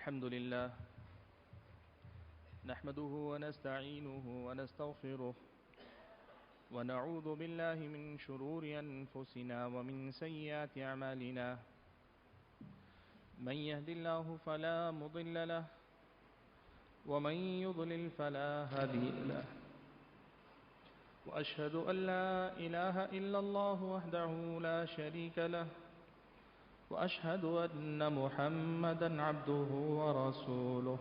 الحمد لله نحمده ونستعينه ونستغفره ونعوذ بالله من شرور أنفسنا ومن سيئات أعمالنا من يهد الله فلا مضل له ومن يضلل فلا هادي له وأشهد أن لا إله إلا الله وحده لا شريك له وأشهد أن محمدًا عبده ورسوله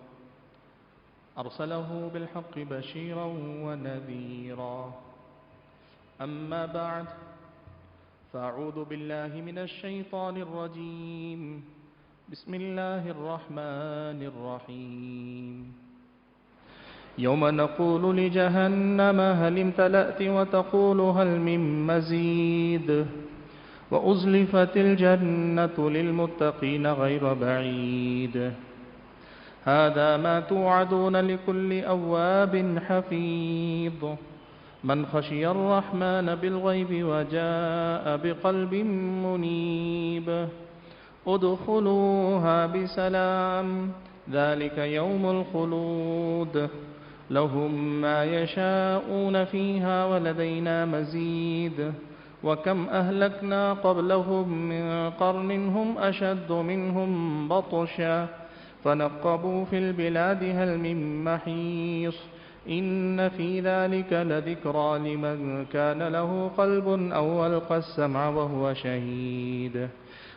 أرسله بالحق بشيرًا ونذيرًا أما بعد فأعوذ بالله من الشيطان الرجيم بسم الله الرحمن الرحيم يوم نقول لجهنم هل امتلأت وتقول هل من مزيد وأزلفت الجنة للمتقين غير بعيد هذا ما توعدون لكل أواب حفيظ من خشي الرحمن بالغيب وجاء بقلب منيب ادخلوها بسلام ذلك يوم الخلود لهم ما يشاءون فيها ولدينا مزيد وكم أهلكنا قبلهم من قرن هم أشد منهم بطشا فنقبوا في البلاد هل من محيص إن في ذلك لذكرى لمن كان له قلب أو ألقى السمع وهو شهيد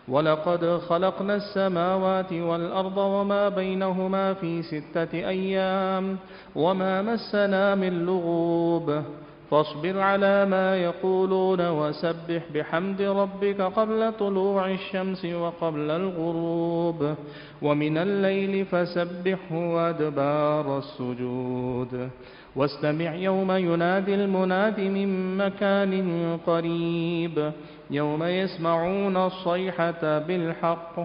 ولقد خلقنا السماوات والأرض وما بينهما في 6 أيام وما مسنا من لغوب فاصبر على ما يقولون وسبح بحمد ربك قبل طلوع الشمس وقبل الغروب ومن الليل فسبحه وأدبار السجود واستمع يوم ينادي المناد من مكان قريب يوم يسمعون الصيحة بالحق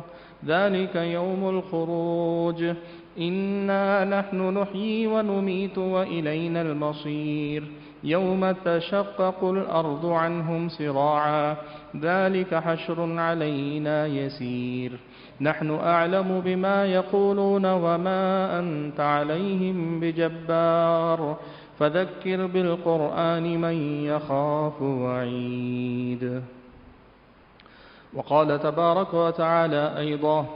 ذلك يوم الخروج إنا نحن نحيي ونميت وإلينا المصير يوم تشقق الأرض عنهم سراعا ذلك حشر علينا يسير نحن أعلم بما يقولون وما أنت عليهم بجبار فذكر بالقرآن من يخاف وعيد وقال تبارك وتعالى أيضا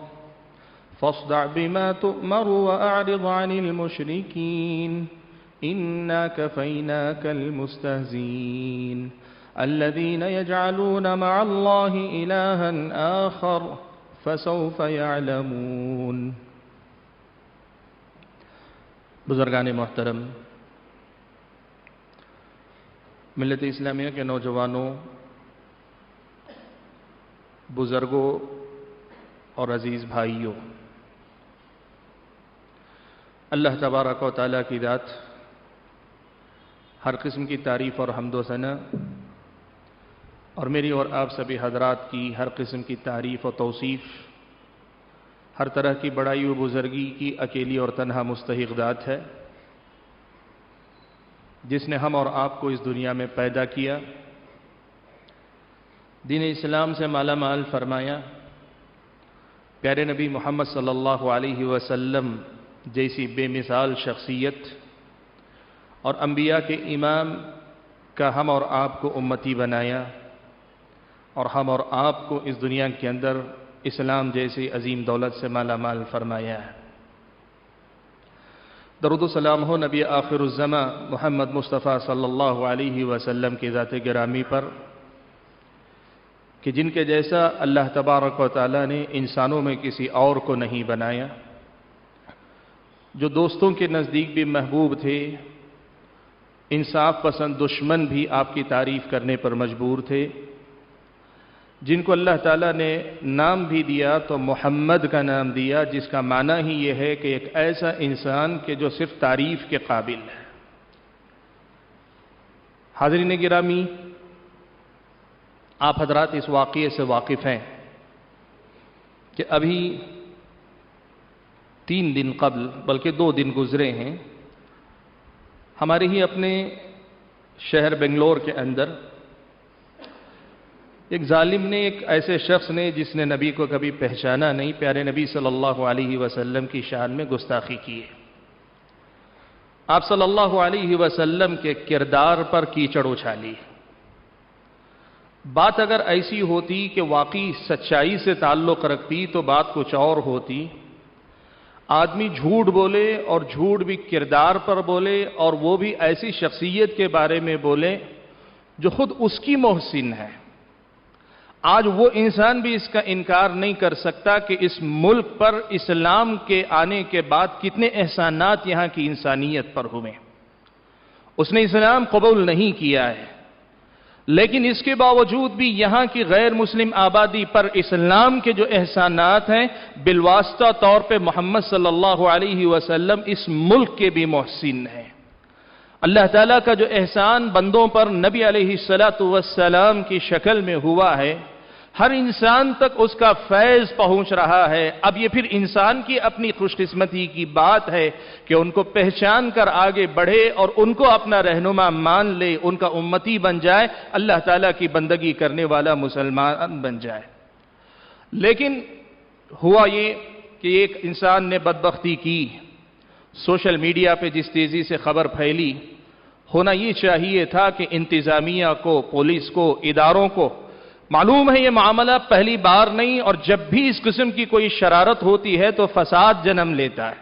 فاصدع بما تؤمر وأعرض عن المشركين إنا كفيناك المستهزئين الذين يجعلون مع الله إلها آخر فسوف يعلمون بزرگان محترم، ملت اسلامیہ کے نوجوانوں، بزرگوں اور عزیز بھائیوں، اللہ تبارک و تعالیٰ کی ذات ہر قسم کی تعریف اور حمد و ثنا، اور میری اور آپ سبھی حضرات کی ہر قسم کی تعریف و توصیف، ہر طرح کی بڑائی و بزرگی کی اکیلی اور تنہا مستحق ذات ہے، جس نے ہم اور آپ کو اس دنیا میں پیدا کیا، دین اسلام سے مالا مال فرمایا، پیارے نبی محمد صلی اللہ علیہ وسلم جیسی بے مثال شخصیت اور انبیاء کے امام کا ہم اور آپ کو امتی بنایا، اور ہم اور آپ کو اس دنیا کے اندر اسلام جیسی عظیم دولت سے مالا مال فرمایا ہے۔ درود و سلام ہو نبی آخر الزماں محمد مصطفیٰ صلی اللہ علیہ وسلم کی ذات گرامی پر، کہ جن کے جیسا اللہ تبارک و تعالیٰ نے انسانوں میں کسی اور کو نہیں بنایا، جو دوستوں کے نزدیک بھی محبوب تھے، انصاف پسند دشمن بھی آپ کی تعریف کرنے پر مجبور تھے، جن کو اللہ تعالیٰ نے نام بھی دیا تو محمد کا نام دیا، جس کا معنی ہی یہ ہے کہ ایک ایسا انسان کہ جو صرف تعریف کے قابل ہے۔ حاضرین گرامی، آپ حضرات اس واقعے سے واقف ہیں کہ ابھی 3 دن قبل، بلکہ 2 دن گزرے ہیں، ہمارے ہی اپنے شہر بنگلور کے اندر ایک ظالم نے، ایک ایسے شخص نے جس نے نبی کو کبھی پہچانا نہیں، پیارے نبی صلی اللہ علیہ وسلم کی شان میں گستاخی کی ہے۔ آپ صلی اللہ علیہ وسلم کے کردار پر کیچڑ اچھالی۔ بات اگر ایسی ہوتی کہ واقعی سچائی سے تعلق رکھتی تو بات کچھ اور ہوتی۔ آدمی جھوٹ بولے اور جھوٹ بھی کردار پر بولے، اور وہ بھی ایسی شخصیت کے بارے میں بولے جو خود اس کی محسن ہے۔ آج وہ انسان بھی اس کا انکار نہیں کر سکتا کہ اس ملک پر اسلام کے آنے کے بعد کتنے احسانات یہاں کی انسانیت پر ہوئے۔ اس نے اسلام قبول نہیں کیا ہے، لیکن اس کے باوجود بھی یہاں کی غیر مسلم آبادی پر اسلام کے جو احسانات ہیں، بالواسطہ طور پہ محمد صلی اللہ علیہ وسلم اس ملک کے بھی محسن ہیں۔ اللہ تعالیٰ کا جو احسان بندوں پر نبی علیہ السلام کی شکل میں ہوا ہے، ہر انسان تک اس کا فیض پہنچ رہا ہے۔ اب یہ پھر انسان کی اپنی خوش قسمتی کی بات ہے کہ ان کو پہچان کر آگے بڑھے اور ان کو اپنا رہنما مان لے، ان کا امتی بن جائے، اللہ تعالیٰ کی بندگی کرنے والا مسلمان بن جائے۔ لیکن ہوا یہ کہ ایک انسان نے بدبختی کی، سوشل میڈیا پہ جس تیزی سے خبر پھیلی، ہونا یہ چاہیے تھا کہ انتظامیہ کو، پولیس کو، اداروں کو معلوم ہے یہ معاملہ پہلی بار نہیں، اور جب بھی اس قسم کی کوئی شرارت ہوتی ہے تو فساد جنم لیتا ہے۔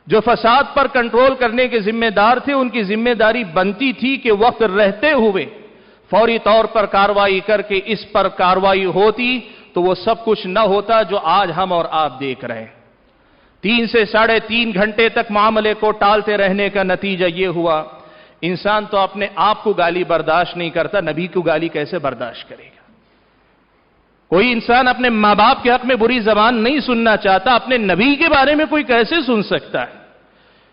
جو فساد پر کنٹرول کرنے کے ذمہ دار تھے، ان کی ذمہ داری بنتی تھی کہ وقت رہتے ہوئے فوری طور پر کارروائی کر کے اس پر کارروائی ہوتی تو وہ سب کچھ نہ ہوتا جو آج ہم اور آپ دیکھ رہے ہیں۔ 3 سے 3.5 گھنٹے تک معاملے کو ٹالتے رہنے کا نتیجہ یہ ہوا، انسان تو اپنے آپ کو گالی برداشت نہیں کرتا، نبی کو گالی کیسے برداشت کرے گا؟ کوئی انسان اپنے ماں باپ کے حق میں بری زبان نہیں سننا چاہتا، اپنے نبی کے بارے میں کوئی کیسے سن سکتا ہے؟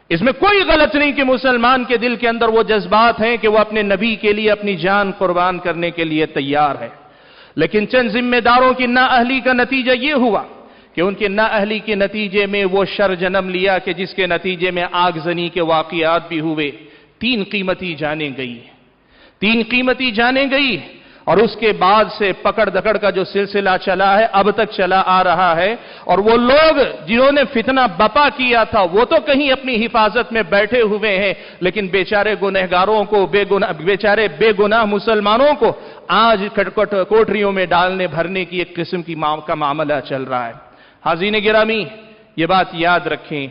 اس میں کوئی غلط نہیں کہ مسلمان کے دل کے اندر وہ جذبات ہیں کہ وہ اپنے نبی کے لیے اپنی جان قربان کرنے کے لیے تیار ہے، لیکن چند ذمہ داروں کی نااہلی کا نتیجہ یہ ہوا کہ ان کی نااہلی کے نتیجے میں وہ شر جنم لیا کہ جس کے نتیجے میں آگزنی کے واقعات بھی ہوئے۔ 3 قیمتی جانیں گئی، اور اس کے بعد سے پکڑ دکڑ کا جو سلسلہ چلا ہے اب تک چلا آ رہا ہے، اور وہ لوگ جنہوں نے فتنہ بپا کیا تھا وہ تو کہیں اپنی حفاظت میں بیٹھے ہوئے ہیں، لیکن بیچارے گنہگاروں کو، بیچارے بے گناہ مسلمانوں کو آج کوٹریوں میں ڈالنے بھرنے کی ایک قسم کی کا معاملہ چل رہا ہے۔ حاضرین گرامی، یہ بات یاد رکھیں،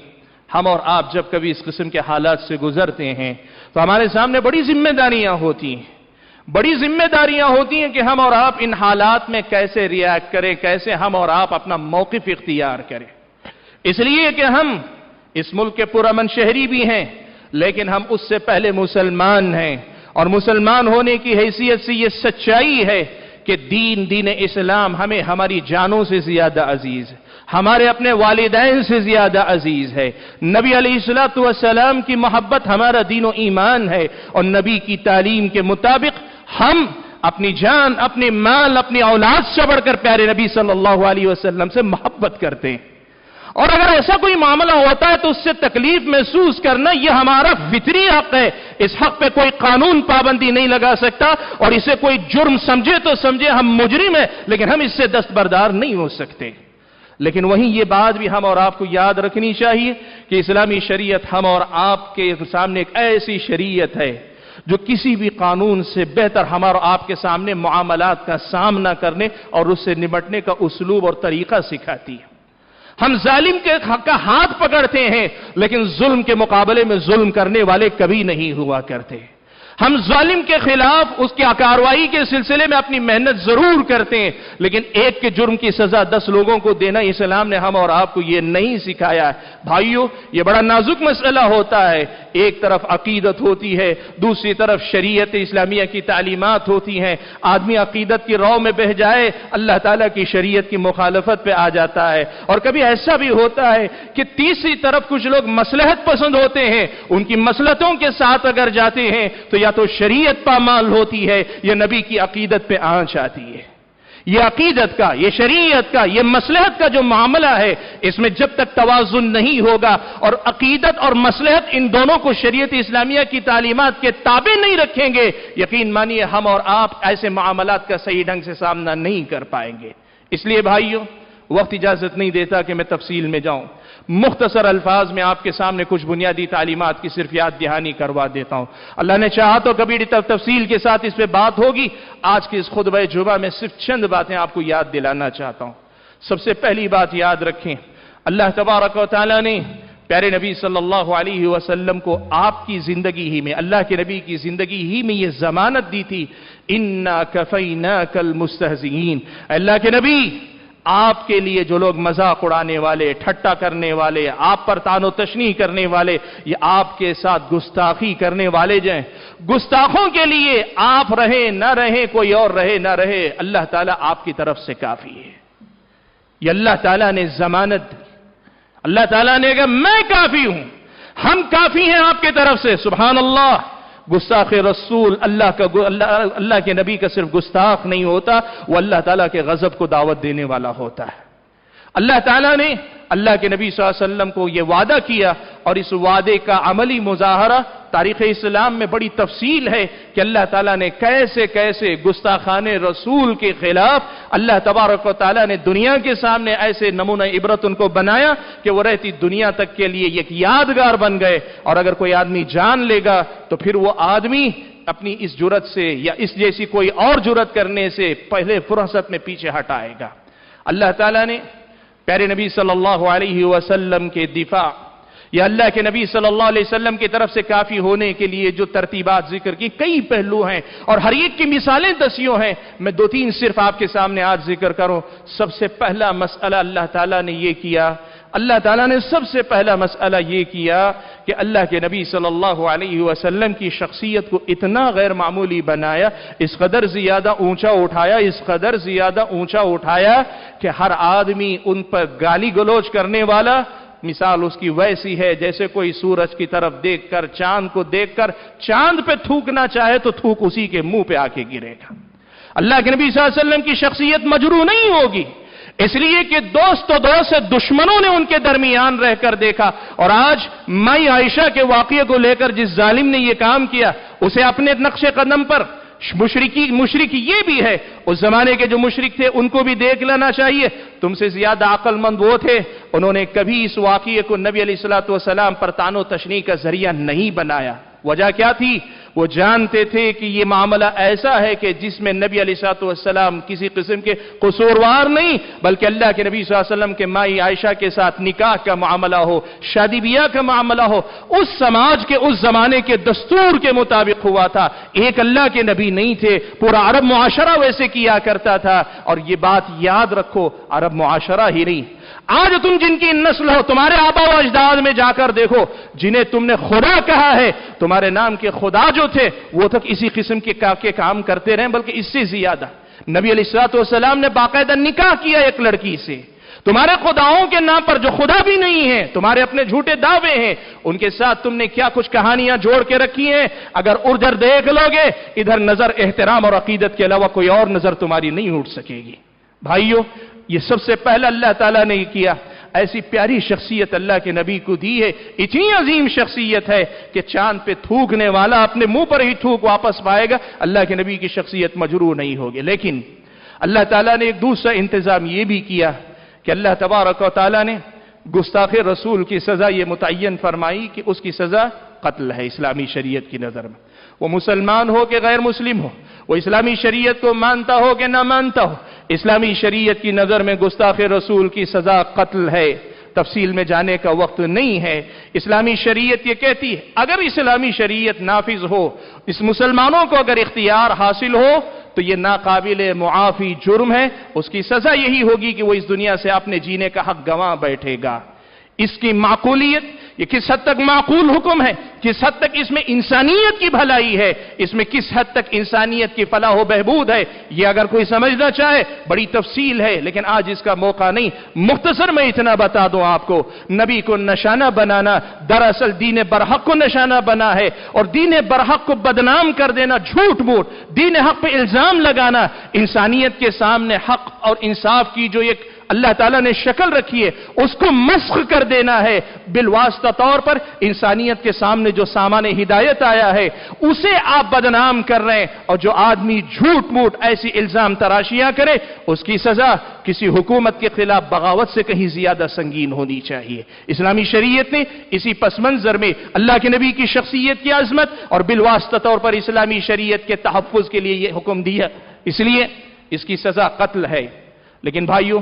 ہم اور آپ جب کبھی اس قسم کے حالات سے گزرتے ہیں تو ہمارے سامنے بڑی ذمہ داریاں ہوتی ہیں کہ ہم اور آپ ان حالات میں کیسے ریاکٹ کریں، کیسے ہم اور آپ اپنا موقف اختیار کریں۔ اس لیے کہ ہم اس ملک کے پرامن شہری بھی ہیں، لیکن ہم اس سے پہلے مسلمان ہیں، اور مسلمان ہونے کی حیثیت سے یہ سچائی ہے کہ دین اسلام ہمیں ہماری جانوں سے زیادہ عزیز ہے، ہمارے اپنے والدین سے زیادہ عزیز ہے۔ نبی علیہ السلام کی محبت ہمارا دین و ایمان ہے، اور نبی کی تعلیم کے مطابق ہم اپنی جان، اپنے مال، اپنی اولاد سے بڑھ کر پیارے نبی صلی اللہ علیہ وسلم سے محبت کرتے ہیں۔ اور اگر ایسا کوئی معاملہ ہوتا ہے تو اس سے تکلیف محسوس کرنا یہ ہمارا فطری حق ہے، اس حق پہ کوئی قانون پابندی نہیں لگا سکتا، اور اسے کوئی جرم سمجھے تو سمجھے ہم مجرم ہیں، لیکن ہم اس سے دستبردار نہیں ہو سکتے۔ لیکن وہیں یہ بات بھی ہم اور آپ کو یاد رکھنی چاہیے کہ اسلامی شریعت ہم اور آپ کے سامنے ایک ایسی شریعت ہے جو کسی بھی قانون سے بہتر ہمارا آپ کے سامنے معاملات کا سامنا کرنے اور اس سے نمٹنے کا اسلوب اور طریقہ سکھاتی ہے۔ ہم ظالم کے کا ہاتھ پکڑتے ہیں، لیکن ظلم کے مقابلے میں ظلم کرنے والے کبھی نہیں ہوا کرتے۔ ہم ظالم کے خلاف اس کی کارروائی کے سلسلے میں اپنی محنت ضرور کرتے ہیں، لیکن ایک کے جرم کی سزا 10 لوگوں کو دینا اسلام نے ہم اور آپ کو یہ نہیں سکھایا ہے۔ بھائیو، یہ بڑا نازک مسئلہ ہوتا ہے، ایک طرف عقیدت ہوتی ہے، دوسری طرف شریعت اسلامیہ کی تعلیمات ہوتی ہیں۔ آدمی عقیدت کی راہ میں بہہ جائے، اللہ تعالیٰ کی شریعت کی مخالفت پہ آ جاتا ہے، اور کبھی ایسا بھی ہوتا ہے کہ تیسری طرف کچھ لوگ مصلحت پسند ہوتے ہیں، ان کی مصلحتوں کے ساتھ اگر جاتے ہیں تو یا تو شریعت پامال ہوتی ہے یا نبی کی عقیدت پہ آنچ آتی ہے۔ یہ عقیدت کا، یہ شریعت کا، یہ مصلحت کا جو معاملہ ہے، اس میں جب تک توازن نہیں ہوگا اور عقیدت اور مصلحت ان دونوں کو شریعت اسلامیہ کی تعلیمات کے تابع نہیں رکھیں گے، یقین مانیے ہم اور آپ ایسے معاملات کا صحیح ڈھنگ سے سامنا نہیں کر پائیں گے۔ اس لیے بھائیوں، وقت اجازت نہیں دیتا کہ میں تفصیل میں جاؤں، مختصر الفاظ میں آپ کے سامنے کچھ بنیادی تعلیمات کی صرف یاد دہانی کروا دیتا ہوں۔ اللہ نے چاہا تو کبھی تفصیل کے ساتھ اس پہ بات ہوگی، آج کے اس خطبہ جمعہ میں صرف چند باتیں آپ کو یاد دلانا چاہتا ہوں۔ سب سے پہلی بات یاد رکھیں، اللہ تبارک و تعالیٰ نے پیارے نبی صلی اللہ علیہ وسلم کو آپ کی زندگی ہی میں، اللہ کے نبی کی زندگی ہی میں یہ ضمانت دی تھی، اِنَّا كَفَيْنَاكَ الْمُسْتَهْزِئِينَ، اللہ کے نبی آپ کے لیے جو لوگ مذاق اڑانے والے، ٹھٹا کرنے والے، آپ پر طعن و تشنیع کرنے والے، یہ آپ کے ساتھ گستاخی کرنے والے جائیں، گستاخوں کے لیے آپ رہیں نہ رہیں، کوئی اور رہے نہ رہے، اللہ تعالیٰ آپ کی طرف سے کافی ہے۔ یہ اللہ تعالیٰ نے ضمانت دی، اللہ تعالیٰ نے کہا میں کافی ہوں، ہم کافی ہیں آپ کی طرف سے، سبحان اللہ۔ گستاخ رسول اللہ کے نبی کا صرف گستاخ نہیں ہوتا، وہ اللہ تعالیٰ کے غضب کو دعوت دینے والا ہوتا ہے۔ اللہ تعالیٰ نے اللہ کے نبی صلی اللہ علیہ وسلم کو یہ وعدہ کیا، اور اس وعدے کا عملی مظاہرہ تاریخ اسلام میں بڑی تفصیل ہے کہ اللہ تعالیٰ نے کیسے کیسے گستاخان رسول کے خلاف اللہ تبارک و تعالیٰ نے دنیا کے سامنے ایسے نمونہ عبرت ان کو بنایا کہ وہ رہتی دنیا تک کے لیے ایک یادگار بن گئے، اور اگر کوئی آدمی جان لے گا تو پھر وہ آدمی اپنی اس جرت سے یا اس جیسی کوئی اور جرت کرنے سے پہلے فرصت میں پیچھے ہٹائے گا۔ اللہ تعالیٰ نے پیارے نبی صلی اللہ علیہ وسلم کے دفاع یا اللہ کے نبی صلی اللہ علیہ وسلم کی طرف سے کافی ہونے کے لیے جو ترتیبات ذکر کی، کئی پہلو ہیں اور ہر ایک کی مثالیں دسیوں ہیں، میں دو تین صرف آپ کے سامنے آج ذکر کروں۔ سب سے پہلا مسئلہ اللہ تعالیٰ نے یہ کیا، اللہ تعالیٰ نے سب سے پہلا مسئلہ یہ کیا کہ اللہ کے نبی صلی اللہ علیہ وسلم کی شخصیت کو اتنا غیر معمولی بنایا، اس قدر زیادہ اونچا اٹھایا، اس قدر زیادہ اونچا اٹھایا کہ ہر آدمی ان پر گالی گلوچ کرنے والا، مثال اس کی ویسی ہے جیسے کوئی سورج کی طرف دیکھ کر، چاند کو دیکھ کر چاند پہ تھوکنا چاہے تو تھوک اسی کے منہ پہ آ کے گرے گا۔ اللہ کے نبی صلی اللہ علیہ وسلم کی شخصیت مجروح نہیں ہوگی، اس لیے کہ دوست و دوست سے دشمنوں نے ان کے درمیان رہ کر دیکھا، اور آج مائی عائشہ کے واقعے کو لے کر جس ظالم نے یہ کام کیا، اسے اپنے نقش قدم پر مشرک یہ بھی ہے، اس زمانے کے جو مشرک تھے ان کو بھی دیکھ لینا چاہیے، تم سے زیادہ عقل مند وہ تھے، انہوں نے کبھی اس واقعے کو نبی علیہ السلام پر طعن و تشنیع کا ذریعہ نہیں بنایا۔ وجہ کیا تھی؟ وہ جانتے تھے کہ یہ معاملہ ایسا ہے کہ جس میں نبی علیہ السلام کسی قسم کے قصوروار نہیں، بلکہ اللہ کے نبی صلی اللہ علیہ وسلم کے مائی عائشہ کے ساتھ نکاح کا معاملہ ہو، شادی بیاہ کا معاملہ ہو، اس سماج کے اس زمانے کے دستور کے مطابق ہوا تھا۔ ایک اللہ کے نبی نہیں تھے، پورا عرب معاشرہ ویسے کیا کرتا تھا، اور یہ بات یاد رکھو، عرب معاشرہ ہی نہیں، آج تم جن کی نسل ہو، تمہارے آبا و اجداد میں جا کر دیکھو، جنہیں تم نے خدا کہا ہے، تمہارے نام کے خدا جو تھے وہ تک اسی قسم کے کام کرتے رہے، بلکہ اس سے زیادہ۔ نبی علیہ السلام نے باقاعدہ نکاح کیا ایک لڑکی سے، تمہارے خداؤں کے نام پر جو خدا بھی نہیں ہے، تمہارے اپنے جھوٹے دعوے ہیں، ان کے ساتھ تم نے کیا کچھ کہانیاں جوڑ کے رکھی ہیں، اگر ادھر دیکھ لو گے، ادھر نظر احترام اور عقیدت کے علاوہ کوئی اور نظر تمہاری نہیں اٹھ سکے گی۔ بھائیو، یہ سب سے پہلا اللہ تعالیٰ نے کیا، ایسی پیاری شخصیت اللہ کے نبی کو دی ہے، اتنی عظیم شخصیت ہے کہ چاند پہ تھوکنے والا اپنے منہ پر ہی تھوک واپس پائے گا، اللہ کے نبی کی شخصیت مجروح نہیں ہوگی۔ لیکن اللہ تعالیٰ نے ایک دوسرا انتظام یہ بھی کیا کہ اللہ تبارک و تعالیٰ نے گستاخ رسول کی سزا یہ متعین فرمائی کہ اس کی سزا قتل ہے اسلامی شریعت کی نظر میں، وہ مسلمان ہو کہ غیر مسلم ہو، وہ اسلامی شریعت کو مانتا ہو کہ نہ مانتا ہو، اسلامی شریعت کی نظر میں گستاخ رسول کی سزا قتل ہے۔ تفصیل میں جانے کا وقت نہیں ہے، اسلامی شریعت یہ کہتی ہے اگر اسلامی شریعت نافذ ہو، اس مسلمانوں کو اگر اختیار حاصل ہو تو یہ ناقابل معافی جرم ہے، اس کی سزا یہی ہوگی کہ وہ اس دنیا سے اپنے جینے کا حق گنوا بیٹھے گا۔ اس کی معقولیت یہ کس حد تک معقول حکم ہے، کس حد تک اس میں انسانیت کی بھلائی ہے، اس میں کس حد تک انسانیت کی فلاح و بہبود ہے، یہ اگر کوئی سمجھنا چاہے بڑی تفصیل ہے، لیکن آج اس کا موقع نہیں۔ مختصر میں اتنا بتا دوں آپ کو، نبی کو نشانہ بنانا دراصل دین برحق کو نشانہ بنا ہے، اور دین برحق کو بدنام کر دینا، جھوٹ موٹ دین حق پہ الزام لگانا، انسانیت کے سامنے حق اور انصاف کی جو ایک اللہ تعالیٰ نے شکل رکھی ہے اس کو مسخ کر دینا ہے۔ بالواسطہ طور پر انسانیت کے سامنے جو سامان ہدایت آیا ہے اسے آپ بدنام کر رہے ہیں، اور جو آدمی جھوٹ موٹ ایسی الزام تراشیاں کرے اس کی سزا کسی حکومت کے خلاف بغاوت سے کہیں زیادہ سنگین ہونی چاہیے۔ اسلامی شریعت نے اسی پس منظر میں اللہ کے نبی کی شخصیت کی عظمت اور بالواسطہ طور پر اسلامی شریعت کے تحفظ کے لیے یہ حکم دیا، اس لیے اس کی سزا قتل ہے۔ لیکن بھائیو،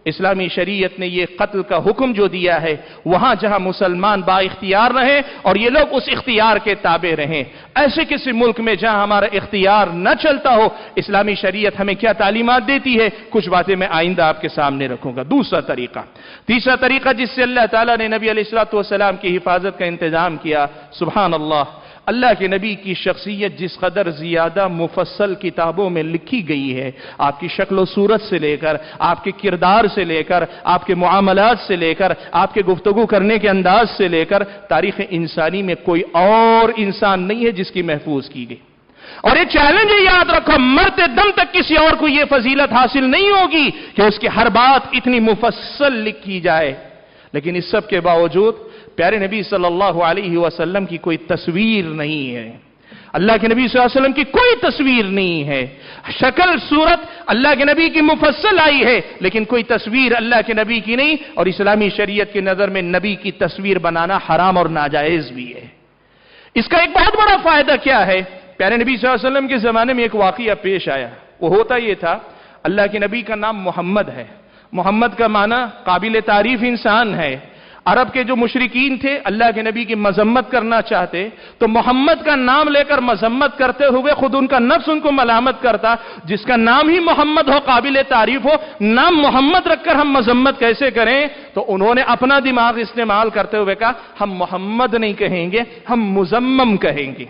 اسلامی شریعت نے یہ قتل کا حکم جو دیا ہے وہاں جہاں مسلمان با اختیار رہیں اور یہ لوگ اس اختیار کے تابع رہیں، ایسے کسی ملک میں جہاں ہمارا اختیار نہ چلتا ہو، اسلامی شریعت ہمیں کیا تعلیمات دیتی ہے؟ کچھ باتیں میں آئندہ آپ کے سامنے رکھوں گا۔ دوسرا طریقہ، تیسرا طریقہ جس سے اللہ تعالیٰ نے نبی علیہ السلام کی حفاظت کا انتظام کیا، سبحان اللہ، اللہ کے نبی کی شخصیت جس قدر زیادہ مفصل کتابوں میں لکھی گئی ہے، آپ کی شکل و صورت سے لے کر، آپ کے کردار سے لے کر، آپ کے معاملات سے لے کر، آپ کے گفتگو کرنے کے انداز سے لے کر، تاریخ انسانی میں کوئی اور انسان نہیں ہے جس کی محفوظ کی گئی۔ اور یہ چیلنج ہے، یاد رکھو، مرتے دم تک کسی اور کو یہ فضیلت حاصل نہیں ہوگی کہ اس کی ہر بات اتنی مفصل لکھی جائے۔ لیکن اس سب کے باوجود پیارے نبی صلی اللہ علیہ وسلم کی کوئی تصویر نہیں ہے، اللہ کے نبی صلی اللہ علیہ وسلم کی کوئی تصویر نہیں ہے۔ شکل صورت اللہ کے نبی کی مفصل آئی ہے، لیکن کوئی تصویر اللہ کے نبی کی نہیں، اور اسلامی شریعت کی نظر میں نبی کی تصویر بنانا حرام اور ناجائز بھی ہے۔ اس کا ایک بہت بڑا فائدہ کیا ہے؟ پیارے نبی صلی اللہ علیہ وسلم کے زمانے میں ایک واقعہ پیش آیا، وہ ہوتا یہ تھا، اللہ کے نبی کا نام محمد ہے، محمد کا معنی قابل تعریف انسان ہے۔ عرب کے جو مشرکین تھے اللہ کے نبی کی مذمت کرنا چاہتے تو محمد کا نام لے کر مذمت کرتے ہوئے خود ان کا نفس ان کو ملامت کرتا، جس کا نام ہی محمد ہو، قابل تعریف ہو، نام محمد رکھ کر ہم مذمت کیسے کریں؟ تو انہوں نے اپنا دماغ استعمال کرتے ہوئے کہا ہم محمد نہیں کہیں گے، ہم مزمم کہیں گے،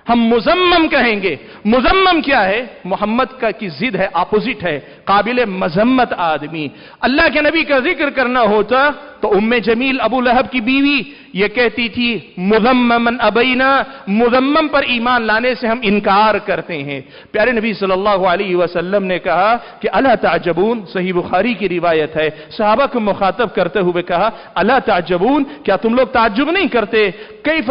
ہم مزمم کہیں گے۔ مزمم کیا ہے؟ محمد کا کی ضد ہے، اپوزٹ ہے، قابل مذمت آدمی۔ اللہ کے نبی کا ذکر کرنا ہوتا تو ام جمیل ابو لہب کی بیوی یہ کہتی تھی مذممن ابینا، مذمم پر ایمان لانے سے ہم انکار کرتے ہیں۔ پیارے نبی صلی اللہ علیہ وسلم نے کہا کہ الا تعجبون، صحیح بخاری کی روایت ہے، صحابہ کو مخاطب کرتے ہوئے کہا الا تعجبون، کیا تم لوگ تعجب نہیں کرتے؟ کیف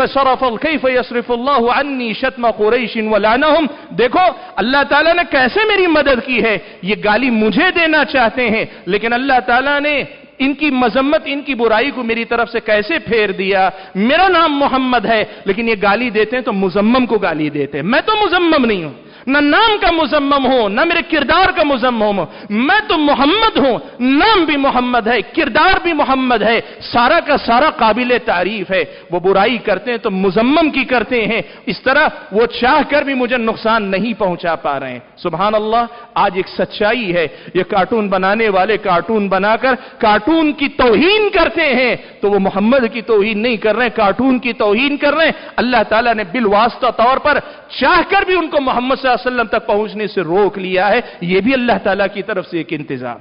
یصرف اللہ عنی شتم قریش ولعنہم، دیکھو اللہ تعالیٰ نے کیسے میری مدد کی ہے، یہ گالی مجھے دینا چاہتے ہیں لیکن اللہ تعالیٰ نے ان کی مذمت، ان کی برائی کو میری طرف سے کیسے پھیر دیا۔ میرا نام محمد ہے لیکن یہ گالی دیتے ہیں تو مذمم کو گالی دیتے ہیں، میں تو مذمم نہیں ہوں، نہ نام کا مذمم ہوں نہ میرے کردار کا مذمم ہوں، میں تو محمد ہوں، نام بھی محمد ہے، کردار بھی محمد ہے، سارا کا سارا قابل تعریف ہے۔ وہ برائی کرتے ہیں تو مذمم کی کرتے ہیں، اس طرح وہ چاہ کر بھی مجھے نقصان نہیں پہنچا پا رہے ہیں۔ سبحان اللہ، آج ایک سچائی ہے، یہ کارٹون بنانے والے کارٹون بنا کر کارٹون کی توہین کرتے ہیں تو وہ محمد کی توہین نہیں کر رہے، کارٹون کی توہین کر رہے ہیں۔ اللہ تعالیٰ نے بالواسطہ طور پر چاہ کر بھی ان کو محمد صلی اللہ علیہ وسلم تک پہنچنے سے روک لیا ہے، یہ بھی اللہ تعالیٰ کی طرف سے ایک انتظام۔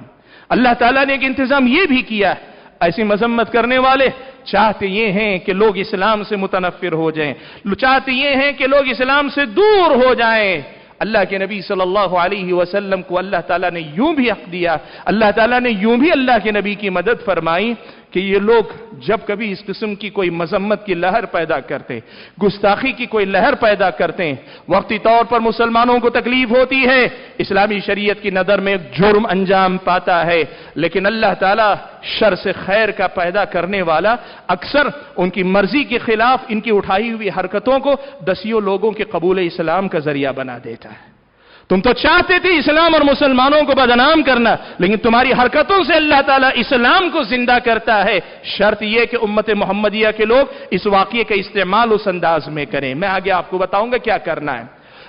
اللہ تعالیٰ نے ایک انتظام یہ بھی کیا ہے، ایسی مذمت کرنے والے چاہتے یہ ہیں کہ لوگ اسلام سے متنفر ہو جائیں، چاہتے یہ ہیں کہ لوگ اسلام سے دور ہو جائیں۔ اللہ کے نبی صلی اللہ علیہ وسلم کو اللہ تعالیٰ نے یوں بھی حق دیا، اللہ تعالیٰ نے یوں بھی اللہ کے نبی کی مدد فرمائی کہ یہ لوگ جب کبھی اس قسم کی کوئی مذمت کی لہر پیدا کرتے، گستاخی کی کوئی لہر پیدا کرتے ہیں، وقتی طور پر مسلمانوں کو تکلیف ہوتی ہے، اسلامی شریعت کی نظر میں ایک جرم انجام پاتا ہے، لیکن اللہ تعالیٰ شر سے خیر کا پیدا کرنے والا اکثر ان کی مرضی کے خلاف ان کی اٹھائی ہوئی حرکتوں کو دسیوں لوگوں کے قبول اسلام کا ذریعہ بنا دیتا ہے۔ تم تو چاہتے تھے اسلام اور مسلمانوں کو بدنام کرنا، لیکن تمہاری حرکتوں سے اللہ تعالیٰ اسلام کو زندہ کرتا ہے۔ شرط یہ کہ امت محمدیہ کے لوگ اس واقعے کا استعمال اس انداز میں کریں۔ میں آگے آپ کو بتاؤں گا کیا کرنا ہے۔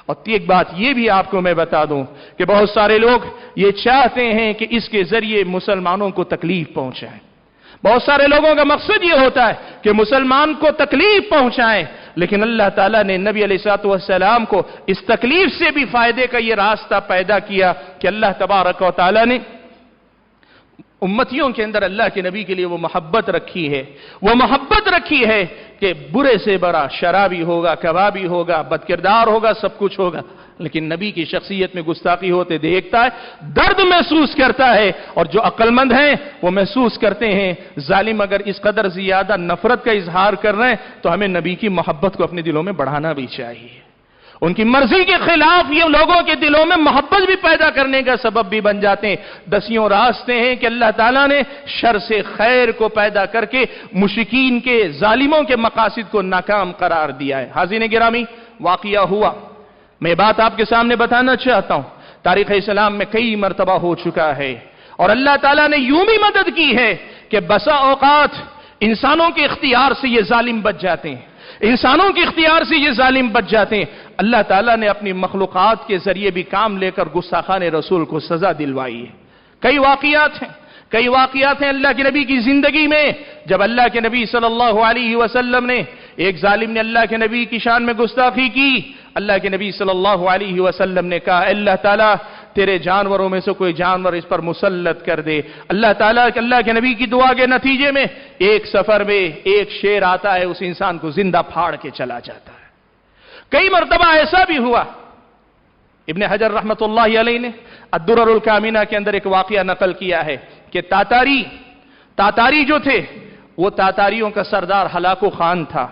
اور ایک بات یہ بھی آپ کو میں بتا دوں کہ بہت سارے لوگ یہ چاہتے ہیں کہ اس کے ذریعے مسلمانوں کو تکلیف پہنچائیں، بہت سارے لوگوں کا مقصد یہ ہوتا ہے کہ مسلمان کو تکلیف پہنچائیں، لیکن اللہ تعالیٰ نے نبی علیہ الصلوۃ والسلام کو اس تکلیف سے بھی فائدے کا یہ راستہ پیدا کیا کہ اللہ تبارک و تعالیٰ نے امتیوں کے اندر اللہ کے نبی کے لیے وہ محبت رکھی ہے، وہ محبت رکھی ہے کہ برے سے برا شرابی ہوگا، کبابی ہوگا، بدکردار ہوگا، سب کچھ ہوگا، لیکن نبی کی شخصیت میں گستاخی ہوتے دیکھتا ہے، درد محسوس کرتا ہے، اور جو عقل مند ہیں وہ محسوس کرتے ہیں ظالم اگر اس قدر زیادہ نفرت کا اظہار کر رہے ہیں تو ہمیں نبی کی محبت کو اپنے دلوں میں بڑھانا بھی چاہیے۔ ان کی مرضی کے خلاف یہ لوگوں کے دلوں میں محبت بھی پیدا کرنے کا سبب بھی بن جاتے ہیں۔ دسیوں راستے ہیں کہ اللہ تعالیٰ نے شر سے خیر کو پیدا کر کے مشرکین کے، ظالموں کے مقاصد کو ناکام قرار دیا ہے۔ حاضرین گرامی، واقعہ ہوا، میں بات آپ کے سامنے بتانا چاہتا ہوں، تاریخ اسلام میں کئی مرتبہ ہو چکا ہے، اور اللہ تعالیٰ نے یوں بھی مدد کی ہے کہ بسا اوقات انسانوں کے اختیار سے یہ ظالم بچ جاتے ہیں، انسانوں کے اختیار سے یہ ظالم بچ جاتے ہیں۔ اللہ تعالیٰ نے اپنی مخلوقات کے ذریعے بھی کام لے کر گستاخان رسول کو سزا دلوائی ہے۔ کئی واقعات ہیں اللہ کے نبی کی زندگی میں، جب اللہ کے نبی صلی اللہ علیہ وسلم نے، ایک ظالم نے اللہ کے نبی کی شان میں گستاخی کی، اللہ کے نبی صلی اللہ علیہ وسلم نے کہا اللہ تعالیٰ تیرے جانوروں میں سے کوئی جانور اس پر مسلط کر دے۔ اللہ تعالیٰ اللہ کے نبی کی دعا کے نتیجے میں ایک سفر میں ایک شیر آتا ہے، اس انسان کو زندہ پھاڑ کے چلا جاتا ہے۔ کئی مرتبہ ایسا بھی ہوا، ابن حجر رحمت اللہ علیہ نے الدرر الکامنہ کے اندر ایک واقعہ نقل کیا ہے کہ تاتاری جو تھے، وہ تاتاریوں کا سردار ہلاکو خان تھا،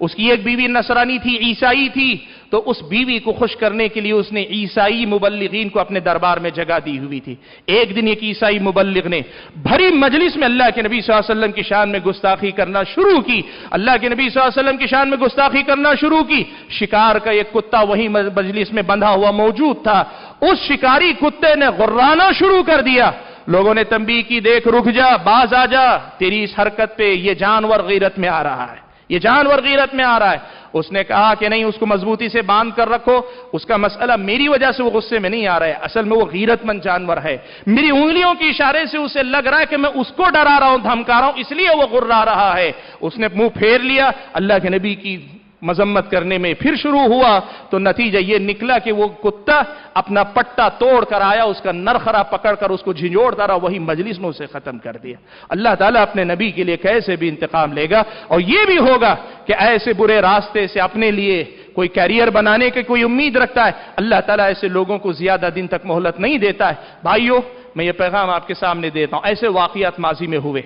اس کی ایک بیوی نصرانی تھی، عیسائی تھی، تو اس بیوی کو خوش کرنے کے لیے اس نے عیسائی مبلغین کو اپنے دربار میں جگہ دی ہوئی تھی۔ ایک دن ایک عیسائی مبلغ نے بھری مجلس میں اللہ کے نبی صلی اللہ علیہ وسلم کی شان میں گستاخی کرنا شروع کی، اللہ کے نبی صلی اللہ علیہ وسلم کی شان میں گستاخی کرنا شروع کی۔ شکار کا ایک کتا وہی مجلس میں بندھا ہوا موجود تھا، اس شکاری کتے نے غرانا شروع کر دیا۔ لوگوں نے تنبیہ کی، دیکھ رک جا، باز آ جا، تیری اس حرکت پہ یہ جانور غیرت میں آ رہا ہے، یہ جانور غیرت میں آ رہا ہے۔ اس نے کہا کہ نہیں، اس کو مضبوطی سے باندھ کر رکھو، اس کا مسئلہ میری وجہ سے وہ غصے میں نہیں آ رہا ہے، اصل میں وہ غیرت مند جانور ہے، میری انگلیوں کے اشارے سے اسے لگ رہا ہے کہ میں اس کو ڈرا رہا ہوں، دھمکا رہا ہوں، اس لیے وہ غرا رہا ہے۔ اس نے منہ پھیر لیا، اللہ کے نبی کی مذمت کرنے میں پھر شروع ہوا، تو نتیجہ یہ نکلا کہ وہ کتا اپنا پٹا توڑ کر آیا، اس کا نرخرا پکڑ کر اس کو جھنجھوڑتا رہا، وہی مجلس میں اسے ختم کر دیا۔ اللہ تعالیٰ اپنے نبی کے لیے کیسے بھی انتقام لے گا، اور یہ بھی ہوگا کہ ایسے برے راستے سے اپنے لیے کوئی کیریئر بنانے کی کوئی امید رکھتا ہے، اللہ تعالیٰ ایسے لوگوں کو زیادہ دن تک مہلت نہیں دیتا ہے۔ بھائیو، میں یہ پیغام آپ کے سامنے دیتا ہوں، ایسے واقعات ماضی میں ہوئے،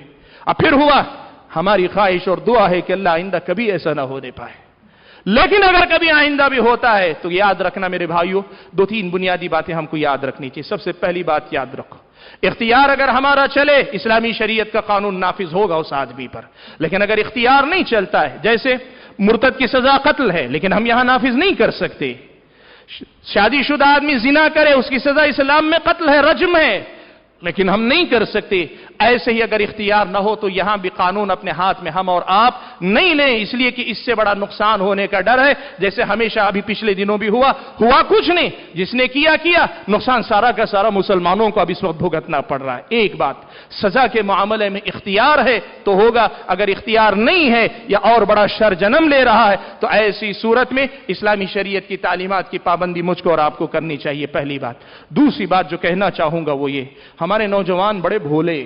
اب پھر ہوا، ہماری خواہش اور دعا ہے کہ اللہ آئندہ کبھی ایسا نہ ہونے پائے، لیکن اگر کبھی آئندہ بھی ہوتا ہے تو یاد رکھنا میرے بھائیوں، دو تین بنیادی باتیں ہم کو یاد رکھنی چاہیے۔ سب سے پہلی بات یاد رکھو، اختیار اگر ہمارا چلے، اسلامی شریعت کا قانون نافذ ہوگا اس آدمی پر، لیکن اگر اختیار نہیں چلتا ہے، جیسے مرتد کی سزا قتل ہے لیکن ہم یہاں نافذ نہیں کر سکتے، شادی شدہ آدمی زنا کرے اس کی سزا اسلام میں قتل ہے، رجم ہے، لیکن ہم نہیں کر سکتے۔ ایسے ہی اگر اختیار نہ ہو تو یہاں بھی قانون اپنے ہاتھ میں ہم اور آپ نہیں لیں، اس لیے کہ اس سے بڑا نقصان ہونے کا ڈر ہے، جیسے ہمیشہ ابھی پچھلے دنوں بھی ہوا کچھ نہیں، جس نے کیا نقصان سارا کا سارا مسلمانوں کو اب اس وقت بھگتنا پڑ رہا ہے۔ ایک بات، سزا کے معاملے میں اختیار ہے تو ہوگا، اگر اختیار نہیں ہے یا اور بڑا شر جنم لے رہا ہے تو ایسی صورت میں اسلامی شریعت کی تعلیمات کی پابندی مجھ کو اور آپ کو کرنی چاہیے، پہلی بات۔ دوسری بات جو کہنا چاہوں گا وہ یہ، ہمارے نوجوان بڑے بھولے،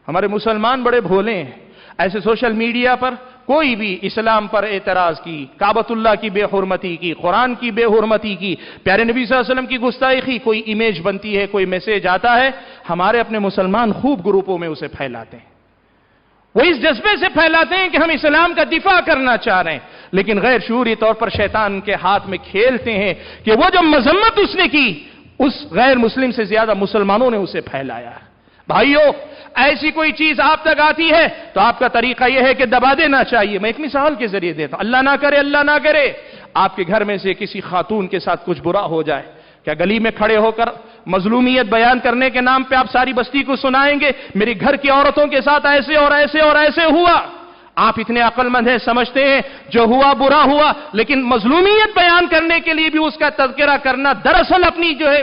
ہمارے مسلمان بڑے بھولے ہیں، ایسے سوشل میڈیا پر کوئی بھی اسلام پر اعتراض کی، کعبۃ اللہ کی بے حرمتی کی، قرآن کی بے حرمتی کی، پیارے نبی صلی اللہ علیہ وسلم کی گستاخی، کوئی امیج بنتی ہے، کوئی میسیج آتا ہے، ہمارے اپنے مسلمان خوب گروپوں میں اسے پھیلاتے ہیں، وہ اس جذبے سے پھیلاتے ہیں کہ ہم اسلام کا دفاع کرنا چاہ رہے ہیں، لیکن غیر شعوری طور پر شیطان کے ہاتھ میں کھیلتے ہیں کہ وہ جو مذمت اس نے کی، اس غیر مسلم سے زیادہ مسلمانوں نے اسے پھیلایا ہے۔ بھائیو، ایسی کوئی چیز آپ تک آتی ہے تو آپ کا طریقہ یہ ہے کہ دبا دینا چاہیے۔ میں ایک مثال کے ذریعے دیتا ہوں، اللہ نہ کرے آپ کے گھر میں سے کسی خاتون کے ساتھ کچھ برا ہو جائے، کیا گلی میں کھڑے ہو کر مظلومیت بیان کرنے کے نام پہ آپ ساری بستی کو سنائیں گے میری گھر کی عورتوں کے ساتھ ایسے اور ایسے اور ایسے ہوا؟ آپ اتنے عقل مند ہیں، سمجھتے ہیں جو ہوا برا ہوا، لیکن مظلومیت بیان کرنے کے لیے بھی اس کا تذکرہ کرنا دراصل اپنی جو ہے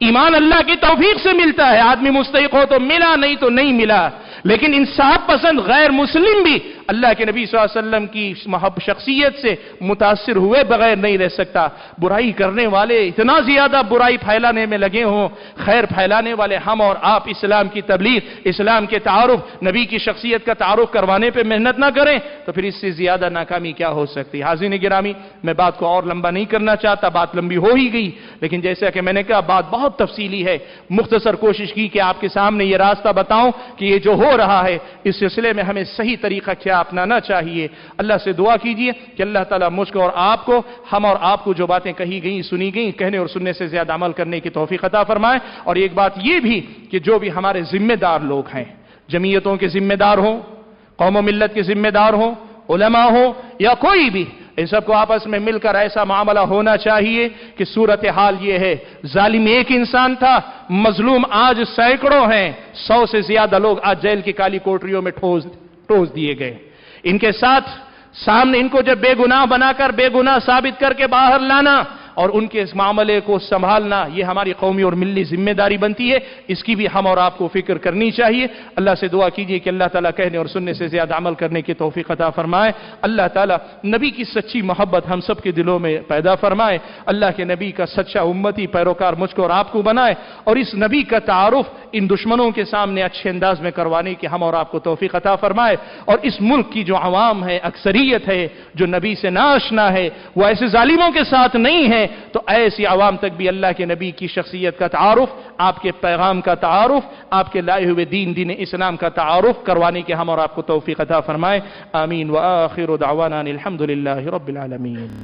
ایمان اللہ کی توفیق سے ملتا ہے، آدمی مستحق ہو تو ملا، نہیں تو نہیں ملا، لیکن انصاف پسند غیر مسلم بھی اللہ کے نبی صلی اللہ علیہ وسلم کی شخصیت سے متاثر ہوئے بغیر نہیں رہ سکتا۔ برائی کرنے والے اتنا زیادہ برائی پھیلانے میں لگے ہوں، خیر پھیلانے والے ہم اور آپ اسلام کی تبلیغ، اسلام کے تعارف، نبی کی شخصیت کا تعارف کروانے پہ محنت نہ کریں تو پھر اس سے زیادہ ناکامی کیا ہو سکتی؟ حاضرین گرامی، میں بات کو اور لمبا نہیں کرنا چاہتا، بات لمبی ہو ہی گئی، لیکن جیسا کہ میں نے کہا بات بہت تفصیلی ہے، مختصر کوشش کی کہ آپ کے سامنے یہ راستہ بتاؤں کہ یہ جو ہو رہا ہے اس سلسلے میں ہمیں صحیح طریقہ کیا اپنانا چاہیے۔ اللہ سے دعا کیجئے کہ اللہ تعالیٰ مجھ کو اور آپ کو، ہم اور آپ کو جو باتیں کہی گئیں، سنی گئیں، کہنے اور سننے سے زیادہ عمل کرنے کی توفیق عطا فرمائے۔ اور ایک بات یہ بھی کہ جو بھی ہمارے ذمہ دار لوگ ہیں، جمعیتوں کے ذمہ دار ہوں، قوم و ملت کے ذمہ دار ہوں، علماء ہوں یا کوئی بھی، ان سب کو آپس میں مل کر ایسا معاملہ ہونا چاہیے کہ صورتحال یہ ہے، ظالم ایک انسان تھا، مظلوم آج سینکڑوں ہیں، 100 سے زیادہ لوگ آج جیل کی کالی کوٹریوں میں ٹھوس دیے گئے۔ ان کے ساتھ سامنے ان کو جب بے گناہ بنا کر بے گناہ ثابت کر کے باہر لانا اور ان کے اس معاملے کو سنبھالنا، یہ ہماری قومی اور ملی ذمہ داری بنتی ہے، اس کی بھی ہم اور آپ کو فکر کرنی چاہیے۔ اللہ سے دعا کیجئے کہ اللہ تعالیٰ کہنے اور سننے سے زیادہ عمل کرنے کی توفیق عطا فرمائے۔ اللہ تعالیٰ نبی کی سچی محبت ہم سب کے دلوں میں پیدا فرمائے، اللہ کے نبی کا سچا امتی پیروکار مجھ کو اور آپ کو بنائے، اور اس نبی کا تعارف ان دشمنوں کے سامنے اچھے انداز میں کروانے کی ہم اور آپ کو توفیق عطا فرمائے، اور اس ملک کی جو عوام ہے، اکثریت ہے، جو نبی سے ناآشنا ہے، وہ ایسے ظالموں کے ساتھ نہیں ہے، تو ایسی عوام تک بھی اللہ کے نبی کی شخصیت کا تعارف، آپ کے پیغام کا تعارف، آپ کے لائے ہوئے دین اسلام کا تعارف کروانے کے ہم اور آپ کو توفیق عطا فرمائے۔ آمین وآخر دعوانا الحمدللہ رب العالمین۔